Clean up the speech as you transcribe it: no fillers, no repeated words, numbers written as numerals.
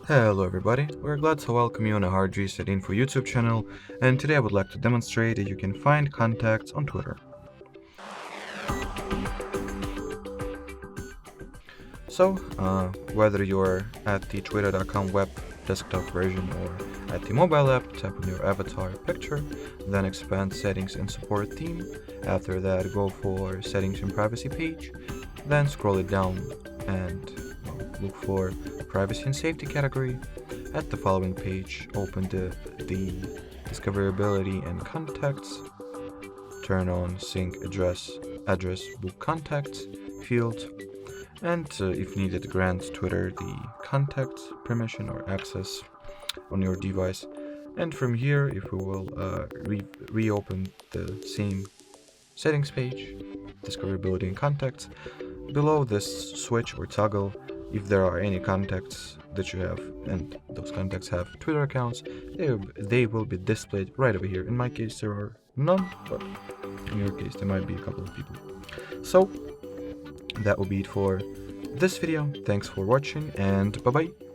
Hello everybody, we're glad to welcome you on the HardReset.Info YouTube channel, and today I would like to demonstrate that you can find contacts on Twitter. So, whether you're at the twitter.com web desktop version or at the mobile app, tap on your avatar picture, then expand settings and support theme. After that, go for settings and privacy page, then scroll it down and look for privacy and safety category. At the following page, open the discoverability and contacts, turn on sync address book contacts field, and if needed, grant Twitter the contact permission or access on your device. And from here, if we will reopen the same settings page, discoverability and contacts, below this switch or toggle, if there are any contacts that you have and those contacts have Twitter accounts, they will be displayed right over here. In my case there are none, but in your case there might be a couple of people. So that will be it for this video. Thanks for watching, and bye bye.